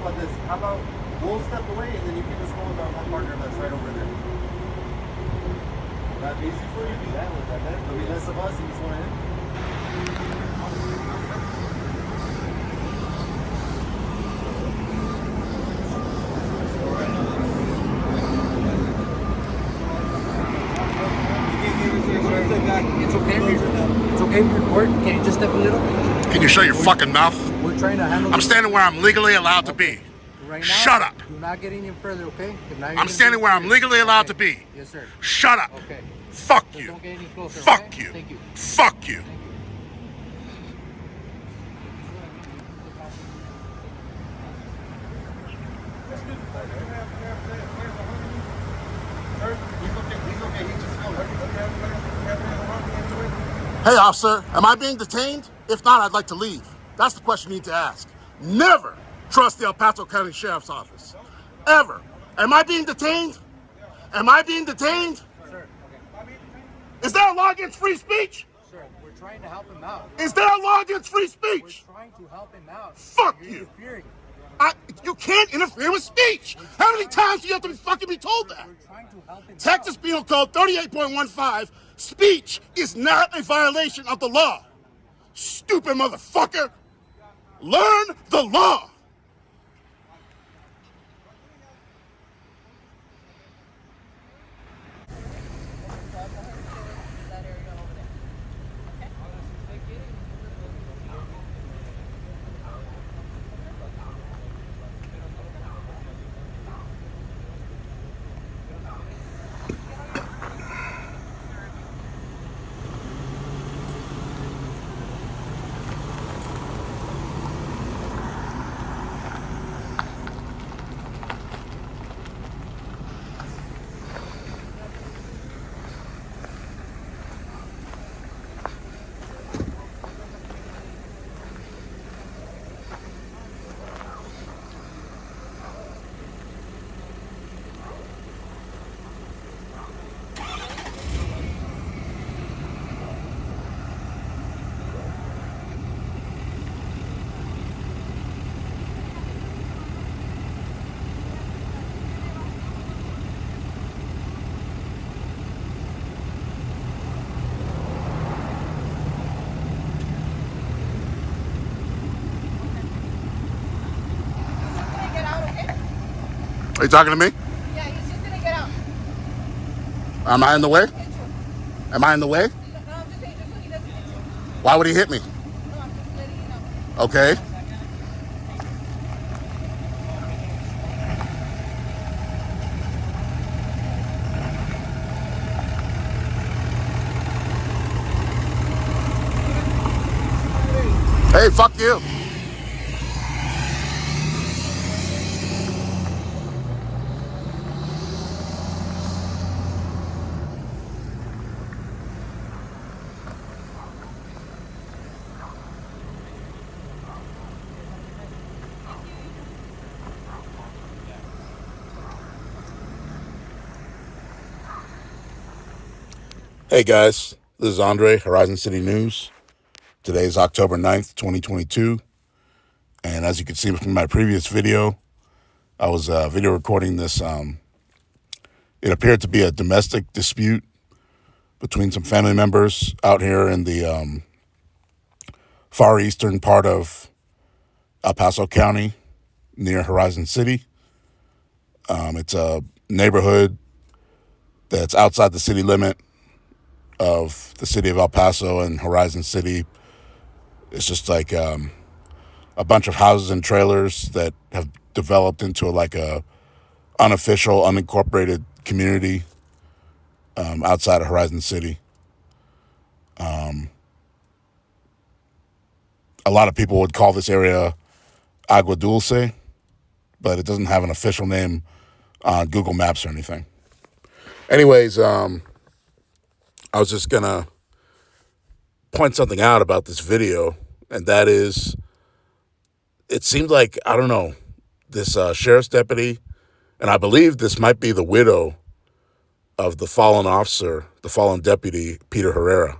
about this? How about we'll step away and then you can just go with our partner that's right over there. That'd be easy for you to do that with that, man. There'll be less of us and just one in. It's okay if you record. Can you just step a little? Can you shut your fucking mouth? We're trying to handle. I'm standing where I'm legally allowed to be. Right now, shut up. Do not get any further, okay? I'm standing where I'm legally allowed to be. Yes, sir. Shut up. Okay. Fuck So you. don't get any closer, Fuck okay? you. Thank you. Fuck you. Hey, officer, am I being detained? If not, I'd like to leave. That's the question you need to ask. Never trust the El Paso County Sheriff's Office. Ever. Am I being detained? Am I being detained? Sir, okay. Is there a law against free speech? Sir, we're trying to help him out. Is there a law against free speech? We're trying to help him out. Fuck You're you. Interfering. You can't interfere with speech. How many times do you have to be told that? We're trying to help him Texas out. Penal Code 38.15, speech is not a violation of the law. Stupid motherfucker. Learn the law. Are you talking to me? Yeah, he's just gonna get out. Am I in the way? Am I in the way? No, I'm just saying, just so he doesn't hit you. Why would he hit me? No, I'm just letting you know. Okay. Hey, fuck you. Hey guys, this is Andre, Horizon City News. Today is October 9th, 2022. And as you can see from my previous video, I was video recording this. It appeared to be a domestic dispute between some family members out here in the far eastern part of El Paso County near Horizon City. It's a neighborhood that's outside the city limit of the city of El Paso and Horizon City. It's just like a bunch of houses and trailers that have developed into a unofficial, unincorporated community outside of Horizon City. A lot of people would call this area Agua Dulce, but it doesn't have an official name on Google Maps or anything. Anyways, I was just going to point something out about this video, and that is, it seems like, I don't know, this sheriff's deputy, and I believe this might be the widow of the fallen officer, the fallen deputy, Peter Herrera.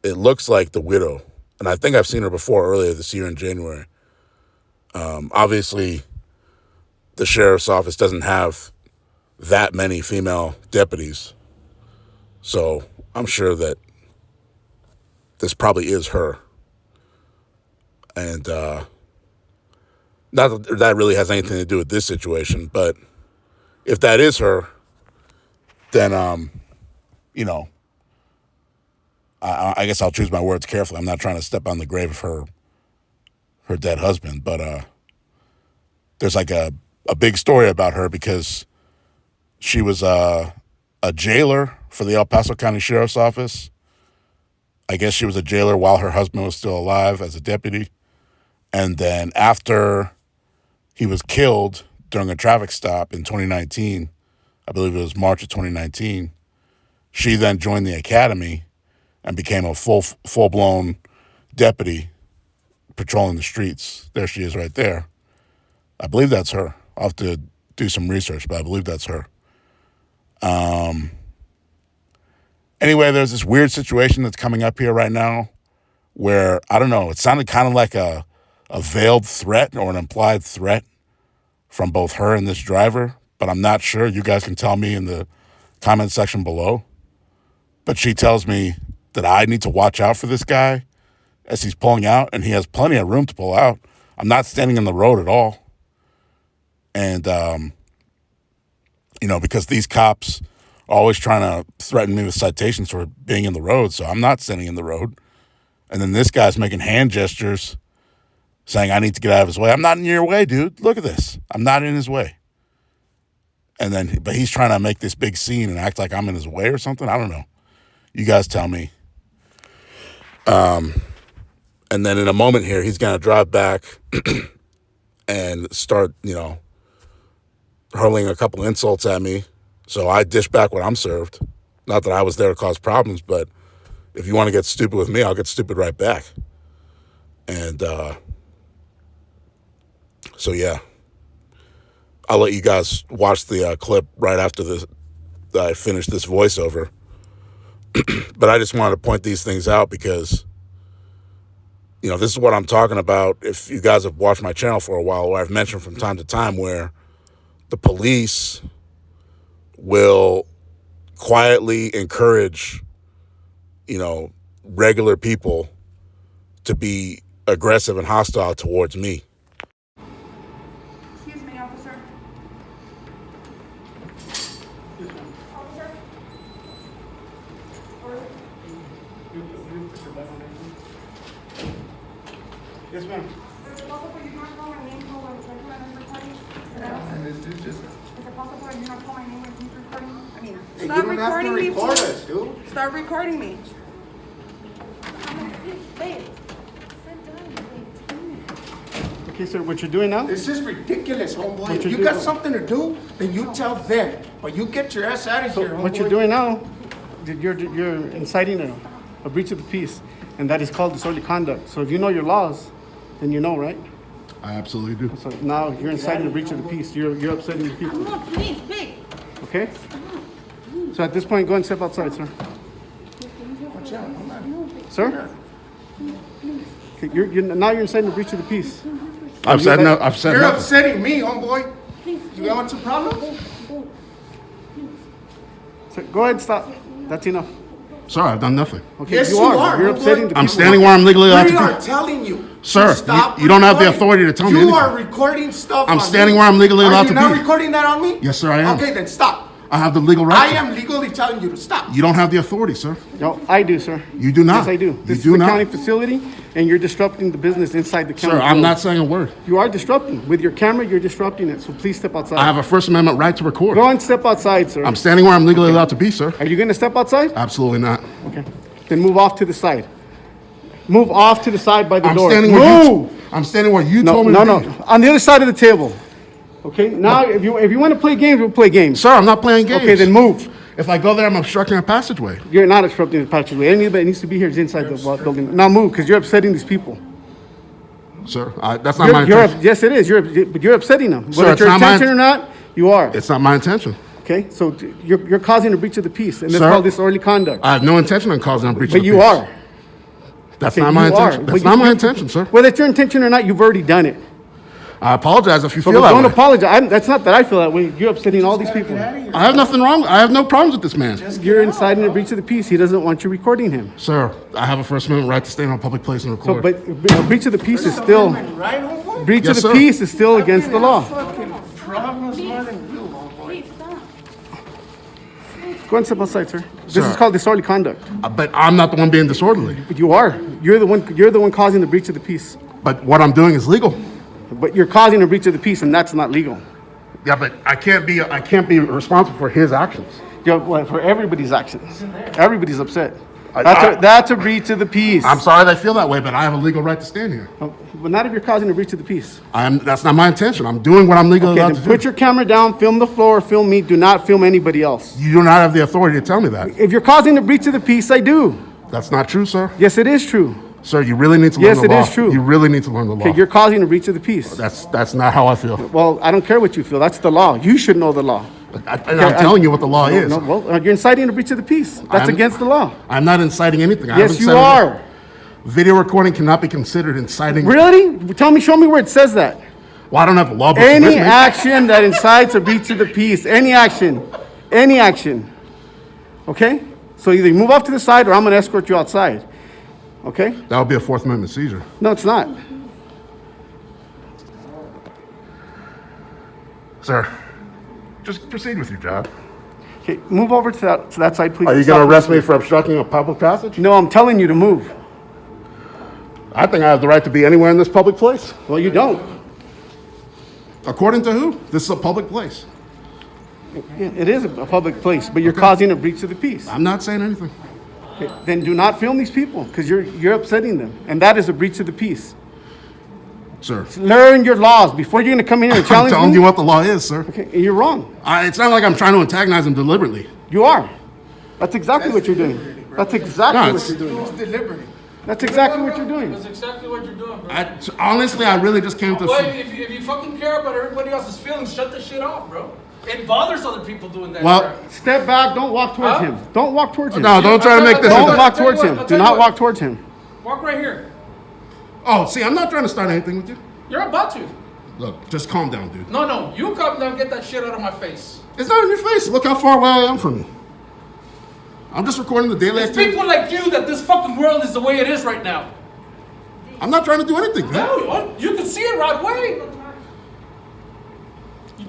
It looks like the widow, and I think I've seen her before earlier this year in January. Obviously, the sheriff's office doesn't have that many female deputies. So I'm sure that this probably is her. And not that that really has anything to do with this situation, but if that is her, then, you know, I guess I'll choose my words carefully. I'm not trying to step on the grave of her dead husband, but there's like a big story about her because she was a jailer for the El Paso County Sheriff's Office. I guess she was a jailer while her husband was still alive as a deputy. And then after he was killed during a traffic stop in 2019, I believe it was March of 2019, she then joined the academy and became a full-blown deputy patrolling the streets. There she is right there. I believe that's her. I'll have to do some research, but I believe that's her. Anyway, there's this weird situation that's coming up here right now where, I don't know, it sounded kind of like a veiled threat or an implied threat from both her and this driver, but I'm not sure. You guys can tell me in the comment section below. But she tells me that I need to watch out for this guy as he's pulling out, and he has plenty of room to pull out. I'm not standing in the road at all. And, you know, because these cops are always trying to threaten me with citations for being in the road, so I'm not standing in the road. And then this guy's making hand gestures saying I need to get out of his way. I'm not in your way, dude. Look at this. I'm not in his way. And then, but he's trying to make this big scene and act like I'm in his way or something. I don't know. You guys tell me. And then in a moment here, he's going to drive back and start, you know, hurling a couple insults at me. So I dish back what I'm served. Not that I was there to cause problems, but if you want to get stupid with me, I'll get stupid right back. And so, yeah, I'll let you guys watch the clip right after I finish this voiceover. But I just wanted to point these things out because, you know, this is what I'm talking about. If you guys have watched my channel for a while, where I've mentioned from time to time where the police will quietly encourage, you know, regular people to be aggressive and hostile towards me. Excuse me, officer. Officer? Yes, ma'am. Is it possible you not call my name while I'm recording? Is it just... Is it possible you not call my name when he's recording? I mean, Hey, stop you don't have to recording me, record please. us, dude. Start recording me. Babe. Okay, sir, what you're doing now? This is ridiculous, homeboy. What If you you do- got something to do, then you tell them. But you get your ass out of here, homeboy. What you're doing now, you're inciting a breach of the peace, and that is called disorderly conduct. So if you know your laws, then you know, right? I absolutely do. So now you're inciting a breach of the peace. You're upsetting the people, No, please, babe. okay? So at this point, go and step outside, sir. Watch out, I'm not- Sir? Okay, now you're inciting a breach of the peace. I've said no. I've said You're nothing. upsetting me, homeboy. You want some problems? So go ahead and stop. That's enough. Sir, I've done nothing. Okay, Yes, you you are. are, You're homeboy. upsetting the people. I'm standing where I'm legally allowed We to are be. telling you. Sir, to stop you don't have the recording. authority to tell me You anything. are recording stuff I'm on standing me. where I'm legally allowed Are to you not be. recording that on me? Yes, sir, I am. Okay, then stop. I have the legal right I to. am legally telling you to stop. You don't have the authority, sir. No, I do, sir. You do not. Yes, I do. You This do is a not. county facility, and you're disrupting the business inside the county. Sir, I'm code. not saying a word. You are disrupting. With your camera, you're disrupting it, so please step outside. I have a First Amendment right to record. Go and step outside, sir. I'm standing where I'm legally allowed to be, sir. Are you going to step outside? Absolutely not. Okay. Then move off to the side. Move off to the side by the I'm door. standing where Move! I'm standing where you No, told me no, to no. be. On the other side of the table. Okay? Now, if you want to play games, we'll play games. Sir, I'm not playing games. Okay, then move. If I go there, I'm obstructing a passageway. You're not obstructing the passageway. Anybody that needs to be here is inside the building. Now move, because you're upsetting these people. Sir, that's not my intention. Yes, it is. But you're upsetting them. Sir, Whether it's it's your not my- intention or not, you are. It's not my intention. Okay? So you're causing a breach of the peace, and that's Sir, called disorderly conduct. I have no intention on causing a breach But of the you peace. are. That's Okay, not my you are. intention. But That's you- not my intention, sir. Whether it's your intention or not, you've already done it. I apologize if you So feel that don't way. apologize. That's not that I feel that way. You're upsetting all these people. I have nothing wrong. I have no problems with this man. You're inciting a breach of the peace. He doesn't want you recording him. Sir, I have a First Amendment right to stay in a public place and So, record. but a breach of the peace is still Right, homeboy? breach Yes, of the sir. peace is still against the law. Fucking problems more than you, homeboy. Please stop. Go and step outside, sir. This Sir. is called disorderly conduct. But I'm not the one being disorderly. But you are. You're the one causing the breach of the peace. But what I'm doing is legal. But you're causing a breach of the peace, and that's not legal. Yeah, but I can't be responsible for his actions. For everybody's actions. Everybody's upset. I- That's a breach of the peace. I'm sorry they feel that way, but I have a legal right to stand here. But not if you're causing a breach of the peace. That's not my intention. I'm doing what I'm legally Okay, allowed then to put do. your camera down, film the floor, film me. Do not film anybody else. You do not have the authority to tell me that. If you're causing a breach of the peace, I do. That's not true, sir. Yes, it is true. Sir, you really need to learn Yes, the law. it is true. You really need to learn the law. Okay, you're causing a breach of the peace. That's not how I feel. Well, I don't care what you feel. That's the law. You should know the law. And I'm telling you what the law is. No, well, you're inciting a breach of the peace. That's I'm- against the law. I'm not inciting anything. I Yes, haven't you said are. anything. Video recording cannot be considered inciting. Really? Show me where it says that. Well, I don't have the law books Any with me. action that incites a breach of the peace, any action. Okay? So either you move off to the side or I'm going to escort you outside. Okay? That would be a Fourth Amendment seizure. No, it's not. Sir, just proceed with your job. Okay, move over to that side, please. Are you going to arrest me for obstructing a public passage? No, I'm telling you to move. I think I have the right to be anywhere in this public place. Well, you don't. According to who? This is a public place. Yeah, it is a public place, but you're causing a breach of the peace. I'm not saying anything. Okay, then do not film these people because you're upsetting them, and that is a breach of the peace. Sir, Learn your laws before you're going to come in here and I'm challenge telling me. you what the law is, sir. Okay, and you're wrong. It's not like I'm trying to antagonize him deliberately. You are. That's exactly what you're doing. That's exactly No, what it's- you're doing. Who's delivering? That's exactly what you're doing. That's exactly what you're doing, bro. Honestly, I really just came to... Well, if you fucking care about everybody else's feelings, shut the shit off, bro. It bothers other people doing that. Well, crap. Step back. Don't walk towards Huh? him. Don't walk towards him. No, don't try to make this... Don't I'll walk tell you towards what, him. I'll Do tell you not what. walk towards him. Walk right here. Oh, see, I'm not trying to start anything with you. You're about to. Look, just calm down, dude. No, you come down and get that shit out of my face. It's not in your face. Look how far away I am from you. I'm just recording the daily It's activity. people like you that this fucking world is the way it is right now. I'm not trying to do anything, man. No, you can see it right away.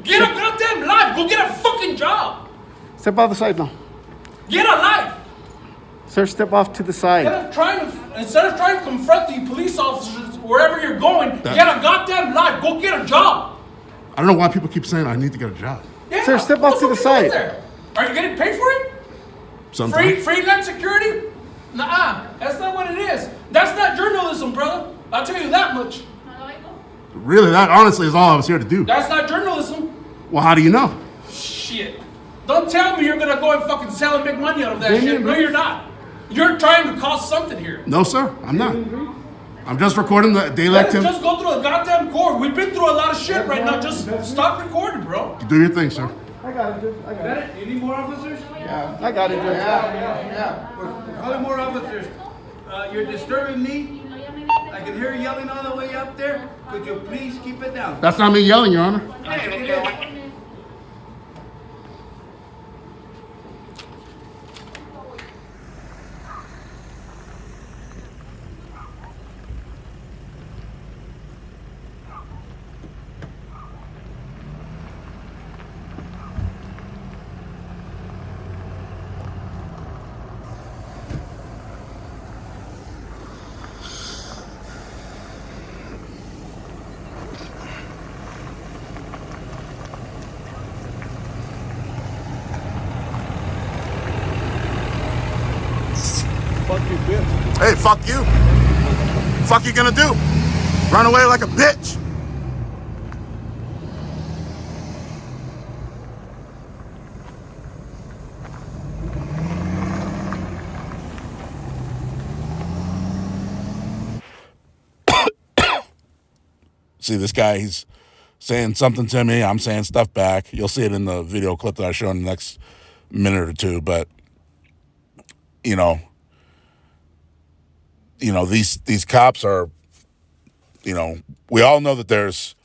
Get a goddamn life. Go get a fucking job. Step off the side now. Get a life. Sir, step off to the side. Instead of trying to confront the police officers wherever you're going, get a goddamn life. Go get a job. I don't know why people keep saying I need to get a job. Yeah, Sir, step what off to the fuck are you doing side. there? Are you getting paid for it? Sometimes. Freelance security? Nah, that's not what it is. That's not journalism, brother. I'll tell you that much. Really, that honestly is all I was here to do. That's not journalism. Well, how do you know? Shit. Don't tell me you're gonna go and fucking sell and make money out of that shit. No, you're not. You're trying to cause something here. No, sir, I'm not. I'm just recording the daily Let's activity. just go through the goddamn court. We've been through a lot of shit right now. Just stop recording, bro. Do your thing, sir. I got it, Judge. I got it. You need more officers? I got it, Judge. Yeah. We're calling more officers. You're disturbing me. I can hear you yelling all the way up there. Could you please keep it down? That's not me yelling, Your Honor. I think it is. Hey, fuck you. Fuck you gonna do? Run away like a bitch. See this guy, he's saying something to me, I'm saying stuff back. You'll see it in the video clip that I show in the next minute or two, but you know, these cops are, we all know that there's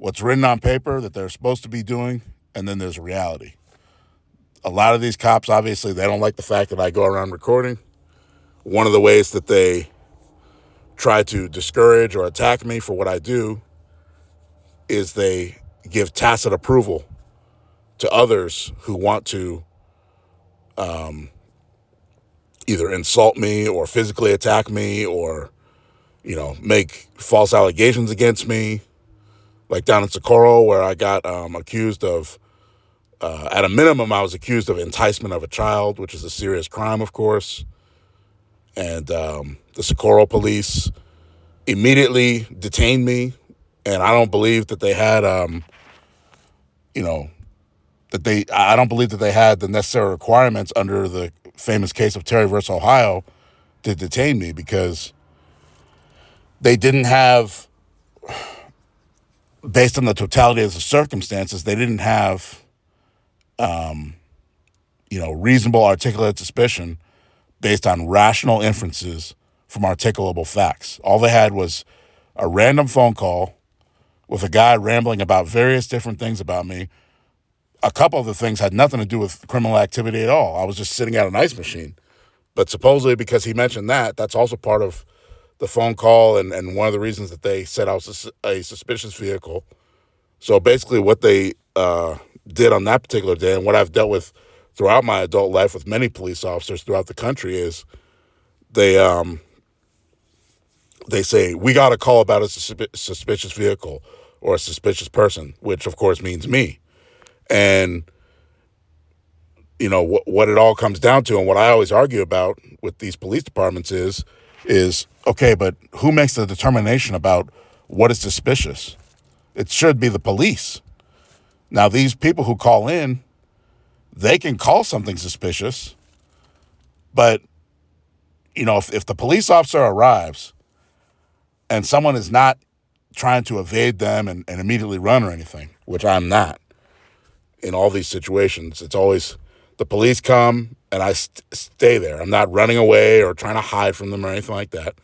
what's written on paper that they're supposed to be doing, and then there's reality. A lot of these cops, obviously, they don't like the fact that I go around recording. One of the ways that they try to discourage or attack me for what I do is they give tacit approval to others who want to either insult me or physically attack me or, make false allegations against me. Like down in Socorro, where I got accused of, at a minimum, I was accused of enticement of a child, which is a serious crime, of course. And the Socorro police immediately detained me, and I don't believe that they had, I don't believe that they had the necessary requirements under the famous case of Terry versus Ohio to detain me, because they didn't have, based on the totality of the circumstances, they didn't have, reasonable articulate suspicion based on rational inferences from articulable facts. All they had was a random phone call with a guy rambling about various different things about me. A couple of the things had nothing to do with criminal activity at all. I was just sitting at an ice machine. But supposedly because he mentioned that, that's also part of the phone call and one of the reasons that they said I was a suspicious vehicle. So basically what they did on that particular day, and what I've dealt with throughout my adult life with many police officers throughout the country, is they say, we got a call about a suspicious vehicle or a suspicious person, which of course means me. And, what it all comes down to, and what I always argue about with these police departments is, okay, but who makes the determination about what is suspicious? It should be the police. Now, these people who call in, they can call something suspicious, but, if the police officer arrives and someone is not trying to evade them and immediately run or anything, which I'm not in all these situations, it's always the police come and I stay there. I'm not running away or trying to hide from them or anything like that.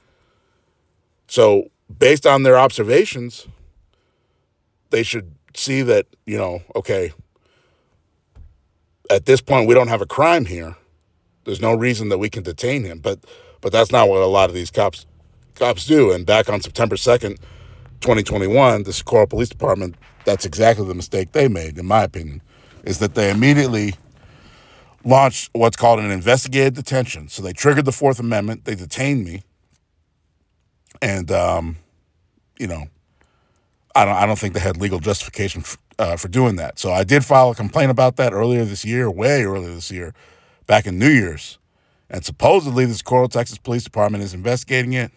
So based on their observations, they should see that, okay, at this point, we don't have a crime here. There's no reason that we can detain him. But that's not what a lot of these cops do. And back on September 2nd, 2021, the Socorro Police Department, that's exactly the mistake they made, in my opinion, is that they immediately launched what's called an investigative detention. So they triggered the Fourth Amendment. They detained me. And, I don't think they had legal justification for doing that. So I did file a complaint about that way earlier this year, back in New Year's. And supposedly the Socorro, Texas Police Department is investigating it.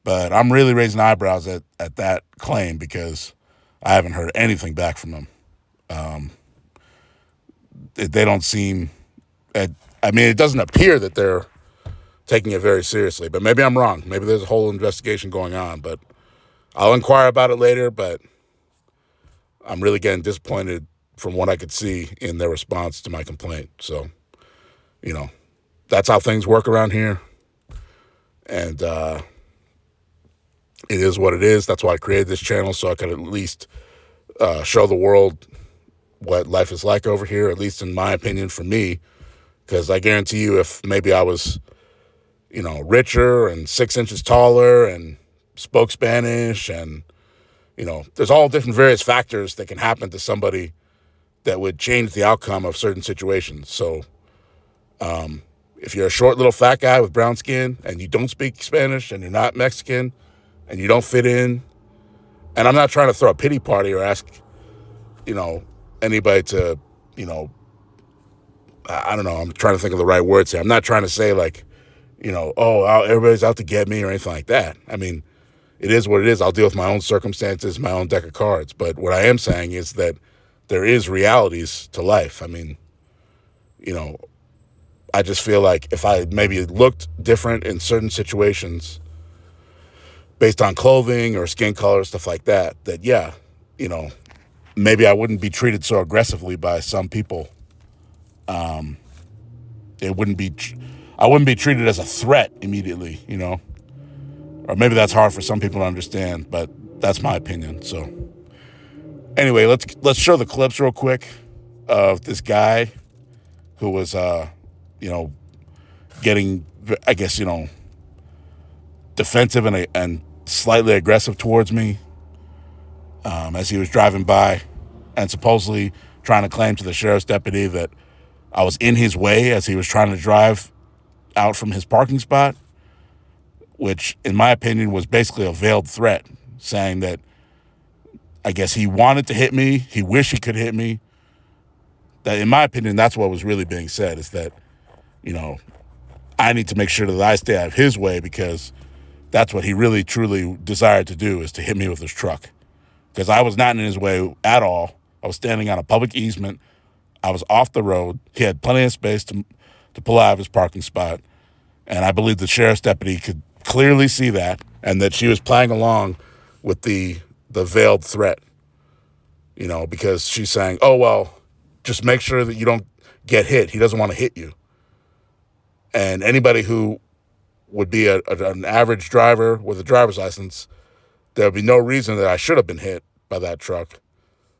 But I'm really raising eyebrows at that claim because I haven't heard anything back from them. They don't seem, it doesn't appear that they're taking it very seriously. But maybe I'm wrong. Maybe there's a whole investigation going on. But I'll inquire about it later. But I'm really getting disappointed from what I could see in their response to my complaint. So, that's how things work around here. And it is what it is. That's why I created this channel, so I could at least show the world what life is like over here, at least in my opinion, for me. Because I guarantee you, if maybe I was, richer and 6 inches taller and spoke Spanish and, there's all different various factors that can happen to somebody that would change the outcome of certain situations. So if you're a short little fat guy with brown skin and you don't speak Spanish and you're not Mexican and you don't fit in, and I'm not trying to throw a pity party or ask, anybody to, I don't know, I'm trying to think of the right words here. I'm not trying to say like, everybody's out to get me or anything like that. It is what it is. I'll deal with my own circumstances, my own deck of cards. But what I am saying is that there is realities to life. I just feel like if I maybe looked different in certain situations based on clothing or skin color, stuff like that, maybe I wouldn't be treated so aggressively by some people. I wouldn't be treated as a threat immediately, Or maybe that's hard for some people to understand, but that's my opinion. So Anyway, let's show the clips real quick of this guy who was, getting, I guess, defensive and slightly aggressive towards me as he was driving by, and supposedly trying to claim to the sheriff's deputy that I was in his way as he was trying to drive out from his parking spot, which, in my opinion, was basically a veiled threat, saying that I guess he wanted to hit me, he wished he could hit me. That, in my opinion, that's what was really being said, is that, I need to make sure that I stay out of his way, because that's what he really, truly desired to do, is to hit me with his truck. Because I was not in his way at all. I was standing on a public easement. I was off the road. He had plenty of space to pull out of his parking spot. And I believe the sheriff's deputy could clearly see that, and that she was playing along with the veiled threat, because she's saying, oh, well, just make sure that you don't get hit. He doesn't want to hit you. And anybody who would be an average driver with a driver's license, there would be no reason that I should have been hit by that truck.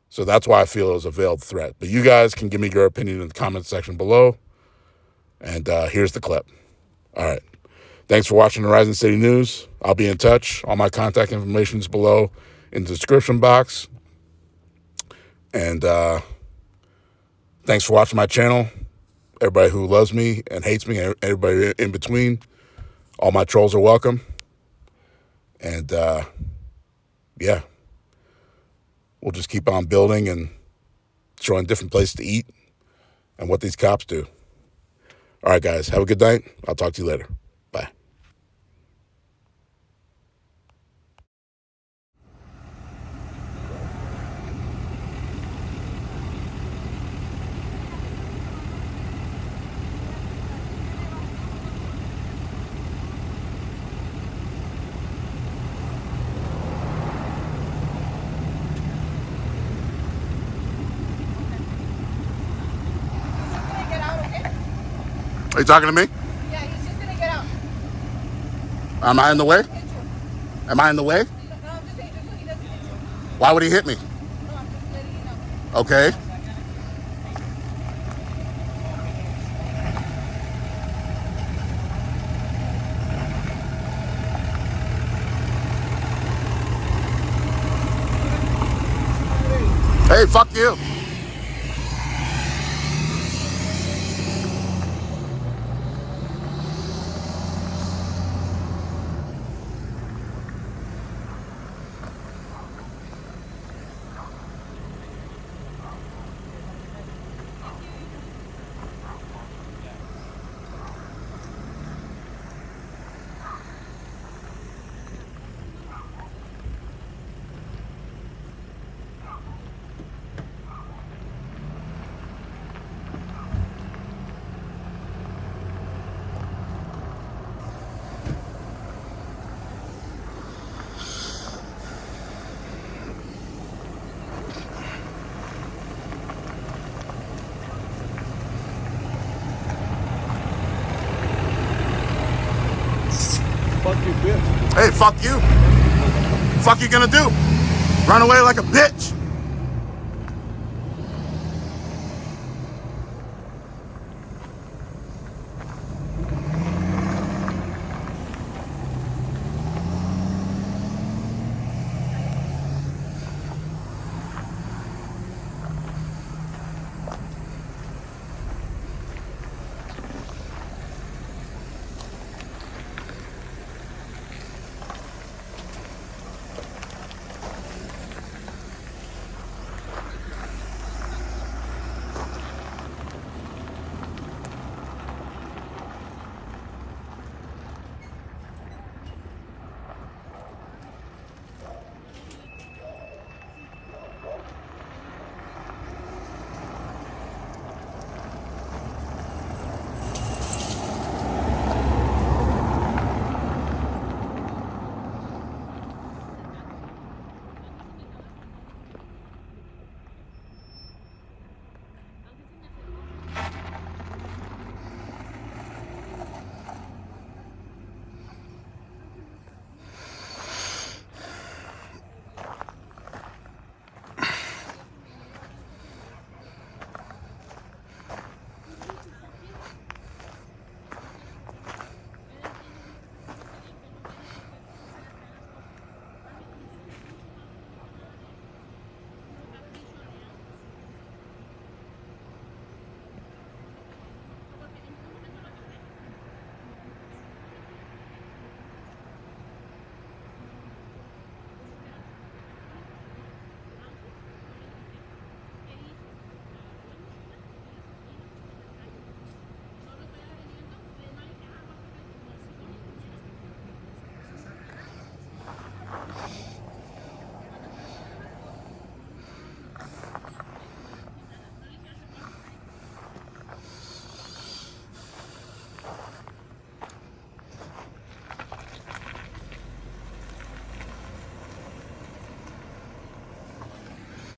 So that's why I feel it was a veiled threat. But you guys can give me your opinion in the comment section below. And here's the clip. All right. Thanks for watching Horizon City News. I'll be in touch. All my contact information is below in the description box. And thanks for watching my channel. Everybody who loves me and hates me, everybody in between, all my trolls are welcome. And yeah, we'll just keep on building and showing different places to eat and what these cops do. All right, guys, have a good night. I'll talk to you later. Bye. Are you talking to me? Yeah, he's just gonna get out. Am I in the way? Hit you. Am I in the way? No, I'm just saying, just so he doesn't hit you. Why would he hit me? No, I'm just letting you know. Okay. Hey, fuck you. Fuck you, bitch. Hey, fuck you. Fuck you gonna do? Run away like a bitch.